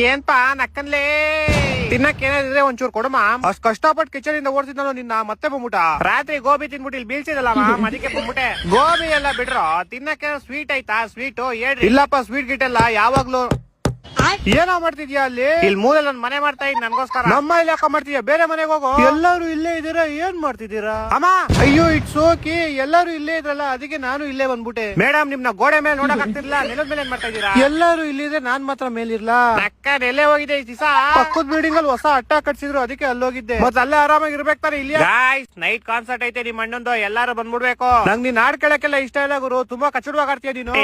ಏನ್ಪಾ ನಕ್ಕನ್ಲೇ ತಿನ್ನಕ್ ಏನಾದ್ರೆ ಒಂಚೂರು ಕೊಡಮ್ಮ. ಅಷ್ಟ್ ಕಷ್ಟಪಟ್ಟು ಕಿಚನಿಂದ ಓಡಿಸಿದ್ನೋ ನಿನ್ನ ಮತ್ತೆ ಬಂದ್ಬಿಟ್ಟ. ರಾತ್ರಿ ಗೋಬಿ ತಿನ್ಬಿಟ್ಟು ಇಲ್ಲಿ ಬೀಳ್ಸಿದಲ್ಲ ಅದಕ್ಕೆ ಬಂದ್ಬಿಟ್ಟೆ. ಗೋಬಿ ಎಲ್ಲ ಬಿಡ್ರೋ ತಿನ್ನಕ್ಕೆ ಸ್ವೀಟ್ ಆಯ್ತಾ? ಸ್ವೀಟ್ ಹೇಳ್ರಿ. ಇಲ್ಲಪ್ಪ ಸ್ವೀಟ್ ಗಿಟ್ ಎಲ್ಲ ಯಾವಾಗ್ಲೂ. ಏನೋ ಮಾಡ್ತಿದ್ಯಾ ಅಲ್ಲಿ? ಇಲ್ಲಿ ಮೂಲೆ ನನ್ ಮನೆ ಮಾಡ್ತಾ ಇದ್ ನನ್ಗೋಸ್ಕರ. ನಮ್ಮ ಇಲ್ಲಿ ಯಾಕ ಮಾಡ್ತಿದ್ಯಾ? ಬೇರೆ ಮನೆಗೆ ಹೋಗೋ. ಎಲ್ಲಾರು ಇಲ್ಲೇ ಇದೀರಾ, ಏನ್ ಮಾಡ್ತಿದ್ದೀರಾ? ಅಮ್ಮ ಅಯ್ಯೋ ಇಟ್ಸ್ ಓಕೆ, ಎಲ್ಲಾರು ಇಲ್ಲೇ ಇದ್ರಲ್ಲ ಅದಕ್ಕೆ ನಾನು ಇಲ್ಲೇ ಬಂದ್ಬಿಟ್ಟೆ. ಮೇಡಮ್ ನಿಮ್ನ ಗೋಡೆ ಮೇಲೆ ನೋಡಕ್ ಆಗ್ತಿರ್ಲಿಲ್ಲ, ನೆಲದ ಮೇಲೆ ಏನ್ ಮಾಡ್ತಾ ಇದೀರಾ? ಎಲ್ಲಾರು ಇಲ್ಲಿದ್ರೆ ನಾನ್ ಮಾತ್ರ ಮೇಲಿರ್ಲಾ? ಅಕ್ಕ ನೆಲೆ ಹೋಗಿದೆ ಈ ದಿವಸ. ಪಕ್ಕದ ಬಿಲ್ಡಿಂಗ್ ಅಲ್ಲಿ ಹೊಸ ಅಟ್ಟ ಕಟ್ಸಿದ್ರು ಅದಕ್ಕೆ ಅಲ್ಲೋಗಿದ್ದೆ. ಮತ್ತೆ ಅಲ್ಲೇ ಆರಾಮಾಗಿ ಇರ್ಬೇಕು ತಾನೆ. ಇಲ್ಲಿ ನೈಟ್ ಕಾನ್ಸರ್ಟ್ ಐತೆ ನಿಮ್ ಅಣ್ಣಂದು, ಎಲ್ಲಾರು ಬಂದ್ಬಿಡ್ಬೇಕು. ನಂಗ್ ನೀನ್ ಹಾಡ್ ಕೇಳಕ್ಕೆಲ್ಲ ಇಷ್ಟ ಇಲ್ಲ ಗುರು, ತುಂಬಾ ಕಚಡವಾಗಿ ಆಡ್ತೀಯ ನೀನು.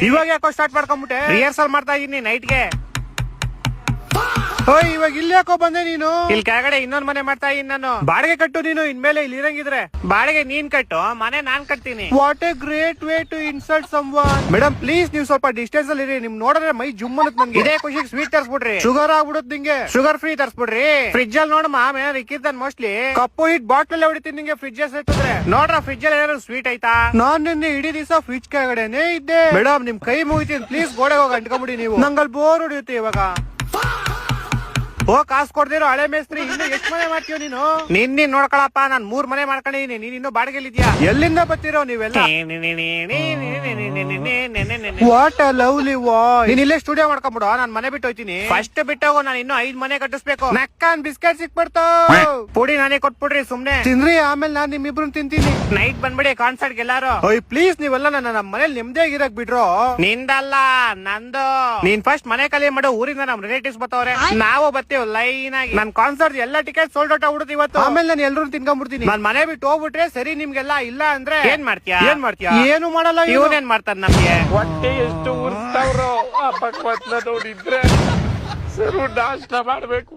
ಇವಾಗ ಯಾಕೋ ಸ್ಟಾರ್ಟ್ ಮಾಡ್ಕೊಂಡ್ಬಿಟ್ಟೆ? ರಿಹರ್ಸಲ್ ಮಾಡ್ತಾ ಇದೀನಿ ನೈಟ್ಗೆ. ಇವಾಗ ಇಲ್ಲಿ ಯಾಕೋ ಬಂದೆ ನೀನು? ಇಲ್ಲಿ ಕೆಳಗಡೆ ಇನ್ನೊಂದ್ ಮನೆ ಮಾಡ್ತಾ ಇದೀನಿ ನಾನು. ಬಾಡಿಗೆ ಕಟ್ಟು ನೀನು ಇನ್ಮೇಲೆ ಇಲ್ಲಿ ಇರಂಗಿದ್ರೆ. ಬಾಡಿಗೆ ನೀನ್ ಕಟ್ಟು, ಮನೆ ನಾನ್ ಕಟ್ತೀನಿ. What a great way to insult someone. Madam please ನೀವು ಸ್ವಲ್ಪ ಡಿಸ್ಟೆನ್ಸ್ ಅಲ್ಲಿ ಇರಿ. ನಿಮ್ ನೋಡಿದ್ರೆ ಮೈ ಜುಮ್ ಅನ್ನತ್ ನನ್ಗೆ. ಇದೇ ಖುಷಿಗೆ ಸ್ವೀಟ್ ತರ್ಸ್ಬಿಡ್ರಿ. ಶುಗರ್ ಆಗ್ಬಿಡುತ್ತೆ ನಿಂಗೆ. Sugar free ತರ್ಸ್ಬಿಡ್ರಿ. ಫ್ರಿಜ್ ಅಲ್ಲಿ ನೋಡಮ್ಮ ಏನಾದ್ರು ಇಕ್ಕಿರ್ತಾನೆ ಮೋಸ್ಟ್ಲಿ. ಕಪ್ಪು ಹಿಟ್ ಬಾಟ್ಲ್ ಹೊಡಿತೀನಿ ನಿಂಗೆ. ಫ್ರಿಜ್ ಸೇರಿದ್ರೆ ನೋಡ್ರ ಫ್ರಿಜ್ ಅಲ್ಲಿ ಏನಾದ್ರು ಸ್ವೀಟ್ ಆಯ್ತಾ? ನಾನ್ ನಿನ್ನೆ ಇಡೀ ದಿವಸ ಫ್ರಿಜ್ ಕೆಳಗಡೆನೆ ಇದ್ದೆ. ಮೇಡಮ್ ನಿಮ್ ಕೈ ಮುಗಿತೀನಿ ಪ್ಲೀಸ್, ಗೋಡೆ ಹೋಗಿ ಅಂಟ್ಕೊಂಬಿಡಿ ನೀವು. ನಂಗಲ್ಲಿ ಬೋರ್ ಹೊಡಿಯುತ್ತೆ ಇವಾಗ. ಕಾಸು ಕೊಡ್ದಿರೋ ಹಳೆ ಮೇಸ್ತ್ರಿ, ಇನ್ನು ಎಷ್ಟು ಮನೆ ಮಾಡ್ತೀವ ನೀನು? ನಿನ್ನ ನೋಡ್ಕೊಳಪ್ಪ, ನಾನ್ 3 ಮನೆ ಮಾಡ್ಕೊಂಡಿದೀನಿ, ನೀನ್ ಇನ್ನು ಬಾಡಿಗೆಲಿದ್ಯಾ? ಎಲ್ಲಿಂದ ಬರ್ತಿರೋ ನೀವೆಲ್ಲ? What a lovely voice. ನೀನ್ ಇಲ್ಲೇ ಸ್ಟುಡಿಯೋ ಮಾಡ್ಕೊಂಡ್ಬಿಡು, ನಾನ್ ಮನೆ ಬಿಟ್ಟು ಹೋಯ್ತೀನಿ. ಫಸ್ಟ್ ಬಿಟ್ಟೋಗು, ನಾನು ಇನ್ನು 5 ಮನೆ ಕಟ್ಟಿಸ್ಬೇಕು. ನಕ್ಕನ್ ಬಿಸ್ಕೆಟ್ ಸಿಕ್ಬಿಡ್ತಾವ. ಪುಡಿ ನಾನೇ ಕೊಟ್ಬಿಡ್ರಿ, ಸುಮ್ನೆ ತಿನ್ರಿ, ಆಮೇಲೆ ನಾನ್ ನಿಮ್ಮಿಬ್ರು ತಿಂತೀನಿ. ನೈಟ್ ಬಂದ್ಬಿಡಿ ಕಾನ್ಸರ್ಟ್ ಎಲ್ಲಾರು. ಪ್ಲೀಸ್ ನೀವೆಲ್ಲ ನನ್ನ ಮನೇಲಿ ನೆಮ್ಮದಿಯಾಗಿರಕ್ ಬಿಡ್ರೋ. ನಿಂದಲ್ಲ ನಂದು. ನೀನ್ ಫಸ್ಟ್ ಮನೆ ಖಾಲಿ ಮಾಡೋ, ಊರಿಂದ ನಮ್ ರಿಲೇಟಿವ್ಸ್ ಬರ್ತಾವ್ರೆ, ನಾವು ಬರ್ತೀವಿ ಲೈನ್ ಆಗಿ. ನನ್ ಕಾನ್ಸರ್ಟ್ ಎಲ್ಲ ಟಿಕೆಟ್ ಸೋಲ್ಡ್ ಔಟ್ ಆಗ್ಬಿಡುತ್ತೆ ಇವತ್ತು. ಆಮೇಲೆ ನಾನು ಎಲ್ಲರೂ ತಿನ್ಕೊಂಡ್ಬಿಡ್ತೀನಿ. ನಾನ್ ಮನೆ ಬಿಟ್ಟು ಹೋಗ್ಬಿಟ್ರೆ ಸರಿ ನಿಮ್ಗೆಲ್ಲ, ಇಲ್ಲ ಅಂದ್ರೆ ಏನ್ ಮಾಡ್ತೀಯಾ? ಏನು ಮಾಡಲ್ಲ. ಇವನೇನ್ ಮಾಡ್ತಾರ ನಮ್ಗೆ? ಹೊಟ್ಟೆ ಎಷ್ಟು ಉರ್ಸ್ತಾವ್ರೋ ಆ ಪಕ್ವತ್ನ ನೋಡಿದ್ರೆ ಸರು ನಾಷ್ಟ ಮಾಡ್ಬೇಕು.